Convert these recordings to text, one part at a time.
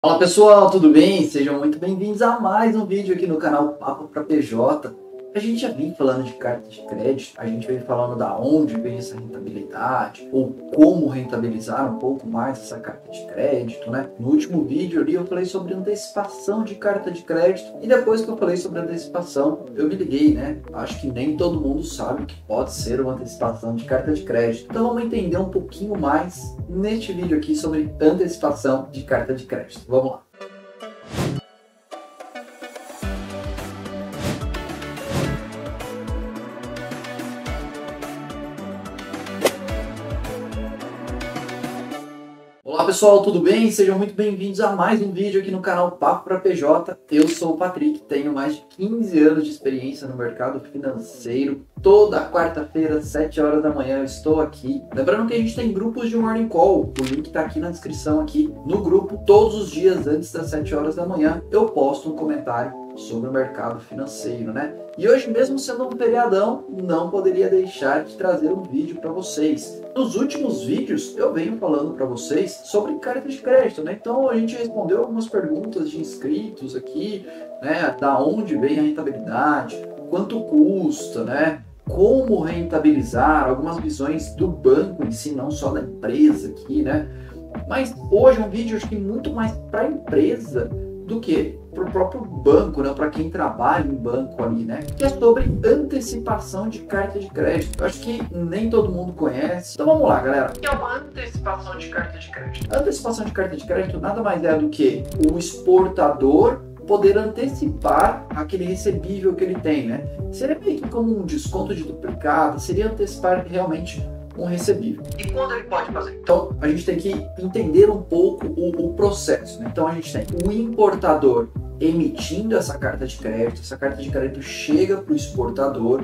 Fala pessoal, tudo bem? Sejam muito bem-vindos a mais um vídeo aqui no canal Papo para PJ. A gente já vem falando de carta de crédito, a gente vem falando da onde vem essa rentabilidade, ou como rentabilizar um pouco mais essa carta de crédito, né? No último vídeo ali eu falei sobre antecipação de carta de crédito, e depois que eu falei sobre antecipação, eu me liguei, né? Acho que nem todo mundo sabe o que pode ser uma antecipação de carta de crédito. Então vamos entender um pouquinho mais neste vídeo aqui sobre antecipação de carta de crédito. Vamos lá. Olá pessoal, tudo bem? Sejam muito bem-vindos a mais um vídeo aqui no canal Papo para PJ. Eu sou o Patrick, tenho mais de 15 anos de experiência no mercado financeiro. Toda quarta-feira, 7 horas da manhã, eu estou aqui. Lembrando que a gente tem grupos de Morning Call, o link está aqui na descrição aqui. No grupo, todos os dias antes das 7 horas da manhã, eu posto um comentário sobre o mercado financeiro, né? E hoje, mesmo sendo um feriadão, não poderia deixar de trazer um vídeo para vocês. Nos últimos vídeos, eu venho falando para vocês sobre carta de crédito, né? Então, a gente respondeu algumas perguntas de inscritos aqui, né? Da onde vem a rentabilidade, quanto custa, né? Como rentabilizar, algumas visões do banco em si, não só da empresa aqui, né? Mas hoje é um vídeo, acho que muito mais para a empresa do que para o próprio banco, né? Para quem trabalha em banco ali, né? Que é sobre antecipação de carta de crédito. Eu acho que nem todo mundo conhece. Então vamos lá, galera. O que é uma antecipação de carta de crédito? A antecipação de carta de crédito nada mais é do que o exportador poder antecipar aquele recebível que ele tem, né? Seria meio que como um desconto de duplicata, seria antecipar realmente um recebível. E quando ele pode fazer? Então, a gente tem que entender um pouco o processo, né? Então, a gente tem o importador emitindo essa carta de crédito chega para o exportador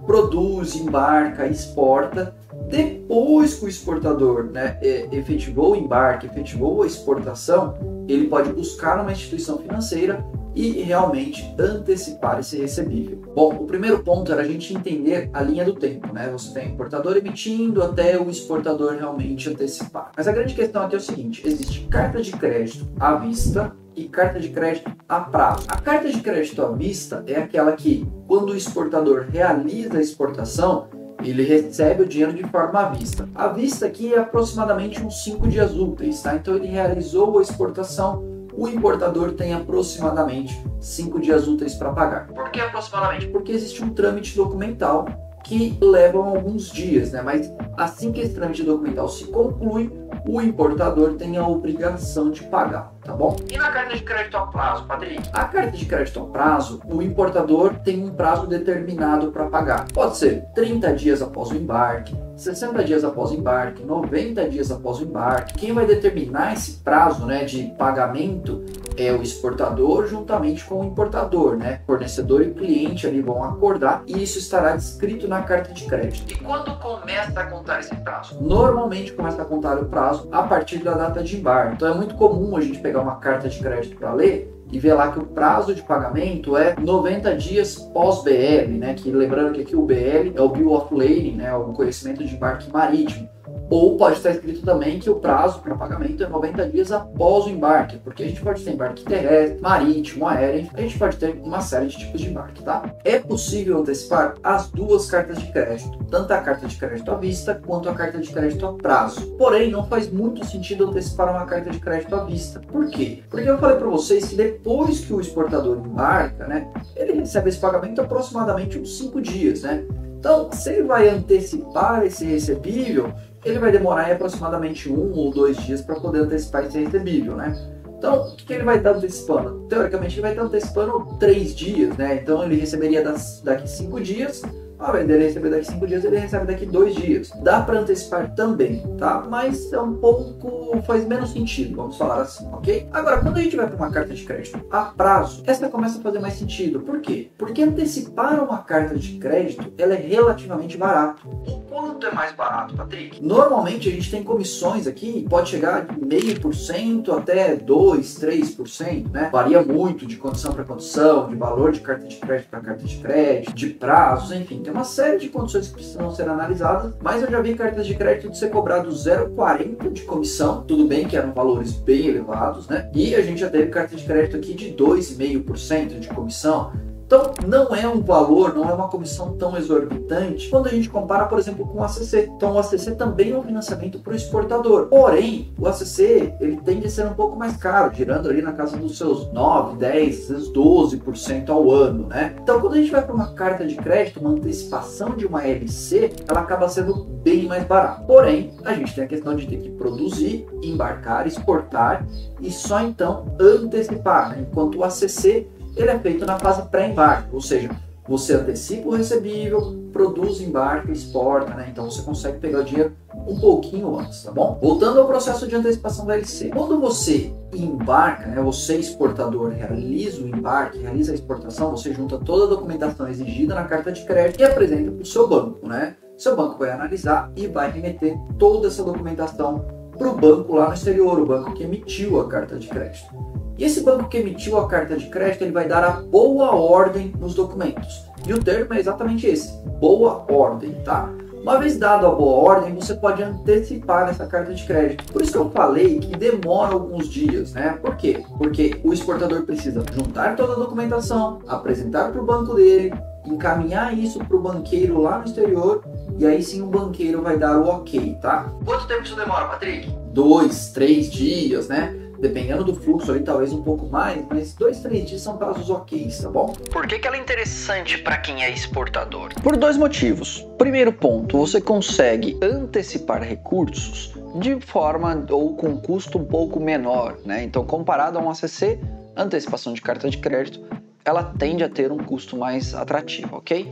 produz, embarca, exporta. Depois que o exportador, né, efetivou o embarque, efetivou a exportação, ele pode buscar uma instituição financeira e realmente antecipar esse recebível. Bom, o primeiro ponto era a gente entender a linha do tempo, né? Você tem o importador emitindo até o exportador realmente antecipar. Mas a grande questão aqui é o seguinte: existe carta de crédito à vista e carta de crédito a prazo. A carta de crédito à vista é aquela que, quando o exportador realiza a exportação, ele recebe o dinheiro de forma à vista. À vista aqui é aproximadamente uns 5 dias úteis, tá? Então ele realizou a exportação, o importador tem aproximadamente 5 dias úteis para pagar. Por que aproximadamente? Porque existe um trâmite documental que leva alguns dias, né? Mas assim que esse trâmite documental se conclui, o importador tem a obrigação de pagar, tá bom? E na carta de crédito a prazo, Patrick? A carta de crédito a prazo, o importador tem um prazo determinado para pagar. Pode ser 30 dias após o embarque, 60 dias após o embarque, 90 dias após o embarque. Quem vai determinar esse prazo, né, de pagamento é o exportador juntamente com o importador, né? Fornecedor e cliente ali vão acordar e isso estará descrito na carta de crédito. E quando começa a contar esse prazo? Normalmente começa a contar o prazo a partir da data de embarque. Então é muito comum a gente pegar uma carta de crédito para ler e ver lá que o prazo de pagamento é 90 dias pós-BL, né? Que lembrando que aqui o BL é o Bill of Lading, né? O conhecimento de embarque marítimo. Ou pode estar escrito também que o prazo para pagamento é 90 dias após o embarque, porque a gente pode ter embarque terrestre, marítimo, aéreo, a gente pode ter uma série de tipos de embarque, tá? É possível antecipar as duas cartas de crédito, tanto a carta de crédito à vista quanto a carta de crédito a prazo. Porém, não faz muito sentido antecipar uma carta de crédito à vista. Por quê? Porque eu falei para vocês que depois que o exportador embarca, né, ele recebe esse pagamento aproximadamente uns 5 dias, né? Então, se ele vai antecipar esse recebível, ele vai demorar aproximadamente 1 ou 2 dias para poder antecipar esse recebível, né? Então, o que ele vai estar antecipando? Teoricamente, ele vai estar antecipando 3 dias, né? Então, ele receberia daqui 5 dias. Ao invés dele receber daqui 5 dias, ele recebe daqui 2 dias. Dá para antecipar também, tá? Mas é um pouco... faz menos sentido, vamos falar assim, ok? Agora, quando a gente vai para uma carta de crédito a prazo, essa começa a fazer mais sentido. Por quê? Porque antecipar uma carta de crédito, ela é relativamente barato. O quanto é mais barato, Patrick? Normalmente, a gente tem comissões aqui, pode chegar de 0,5% até 2%, 3%, né? Varia muito de condição para condição, de valor de carta de crédito para carta de crédito, de prazos, enfim. tem uma série de condições que precisam ser analisadas, mas eu já vi cartas de crédito de ser cobrado 0,40 de comissão, tudo bem que eram valores bem elevados, né? E a gente já teve carta de crédito aqui de 2,5% de comissão. Então, não é um valor, não é uma comissão tão exorbitante quando a gente compara, por exemplo, com o ACC. Então, o ACC também é um financiamento para o exportador. Porém, o ACC, ele tende a ser um pouco mais caro, girando ali na casa dos seus 9, 10, às vezes 12% ao ano, né? Então, quando a gente vai para uma carta de crédito, uma antecipação de uma LC, ela acaba sendo bem mais barata. Porém, a gente tem a questão de ter que produzir, embarcar, exportar e só então antecipar, né? Enquanto o ACC ele é feito na fase pré-embarque, ou seja, você antecipa o recebível, produz, embarca, exporta, né? Então você consegue pegar o dinheiro um pouquinho antes, tá bom? Voltando ao processo de antecipação da LC. Quando você embarca, né? Você exportador realiza o embarque, realiza a exportação, você junta toda a documentação exigida na carta de crédito e apresenta para o seu banco, né? Seu banco vai analisar e vai remeter toda essa documentação para o banco lá no exterior, o banco que emitiu a carta de crédito. E esse banco que emitiu a carta de crédito, ele vai dar a boa ordem nos documentos. E o termo é exatamente esse, boa ordem, tá? Uma vez dado a boa ordem, você pode antecipar essa carta de crédito. Por isso que eu falei que demora alguns dias, né? Por quê? Porque o exportador precisa juntar toda a documentação, apresentar para o banco dele, encaminhar isso para o banqueiro lá no exterior, e aí sim o banqueiro vai dar o ok, tá? Quanto tempo isso demora, Patrick? 2, 3 dias, né? Dependendo do fluxo ali, talvez um pouco mais, mas 2, 3 dias são prazos ok, tá bom? Por que ela é interessante para quem é exportador? Por 2 motivos. Primeiro ponto, você consegue antecipar recursos de forma ou com custo um pouco menor, né? Então, comparado a um ACC, antecipação de carta de crédito, ela tende a ter um custo mais atrativo, ok?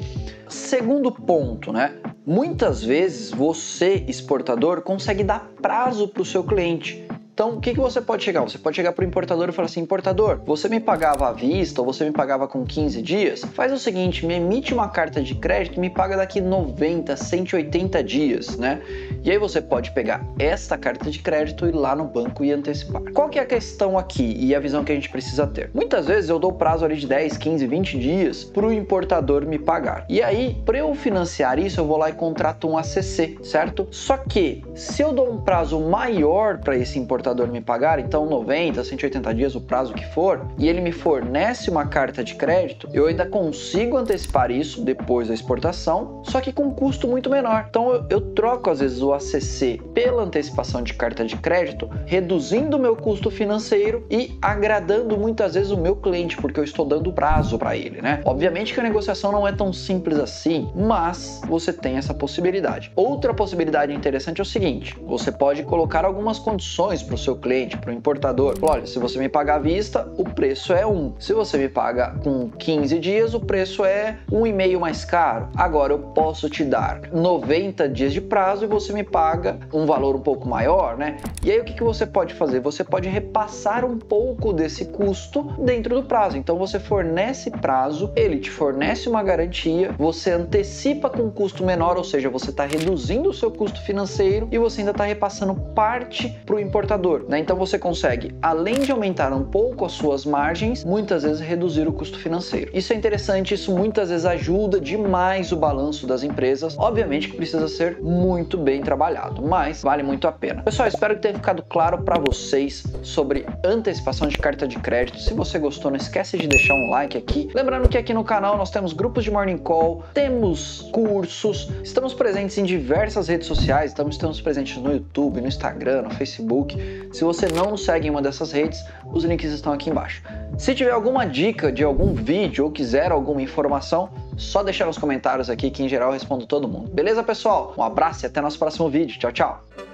Segundo ponto, né? Muitas vezes você, exportador, consegue dar prazo para o seu cliente. Então, o que você pode chegar? Você pode chegar para o importador e falar assim, importador, você me pagava à vista ou você me pagava com 15 dias? Faz o seguinte, me emite uma carta de crédito e me paga daqui 90, 180 dias, né? E aí você pode pegar esta carta de crédito e ir lá no banco e antecipar. Qual que é a questão aqui e a visão que a gente precisa ter? Muitas vezes eu dou prazo ali de 10, 15, 20 dias para o importador me pagar. E aí, para eu financiar isso, eu vou lá e contrato um ACC, certo? Só que, se eu dou um prazo maior para esse importador me pagar, então 90, 180 dias, o prazo que for, e ele me fornece uma carta de crédito, eu ainda consigo antecipar isso depois da exportação, só que com um custo muito menor. Então eu troco às vezes o ACC pela antecipação de carta de crédito, reduzindo o meu custo financeiro e agradando muitas vezes o meu cliente, porque eu estou dando prazo para ele, né? Obviamente que a negociação não é tão simples assim, mas você tem essa possibilidade. Outra possibilidade interessante é o seguinte, você pode colocar algumas condições para o seu cliente, para o importador. Olha, se você me pagar à vista, o preço é 1. Se você me paga com 15 dias, o preço é 1,5 mais caro. Agora eu posso te dar 90 dias de prazo e você me paga um valor um pouco maior, né? E aí o que você pode fazer? Você pode repassar um pouco desse custo dentro do prazo. Então você fornece prazo, ele te fornece uma garantia, você antecipa com um custo menor, ou seja, você está reduzindo o seu custo financeiro e você ainda está repassando parte para o importador, né? Então você consegue, além de aumentar um pouco as suas margens, muitas vezes reduzir o custo financeiro. Isso é interessante, isso muitas vezes ajuda demais o balanço das empresas. Obviamente que precisa ser muito bem trabalhado, mas vale muito a pena. Pessoal, espero que tenha ficado claro para vocês sobre antecipação de carta de crédito. Se você gostou, não esquece de deixar um like aqui. Lembrando que aqui no canal nós temos grupos de Morning Call, temos cursos, estamos presentes em diversas redes sociais, estamos presentes no YouTube, no Instagram, no Facebook. Se você não nos segue em uma dessas redes, os links estão aqui embaixo. Se tiver alguma dica de algum vídeo ou quiser alguma informação, só deixar nos comentários aqui que em geral eu respondo todo mundo. Beleza, pessoal? Um abraço e até nosso próximo vídeo. Tchau, tchau!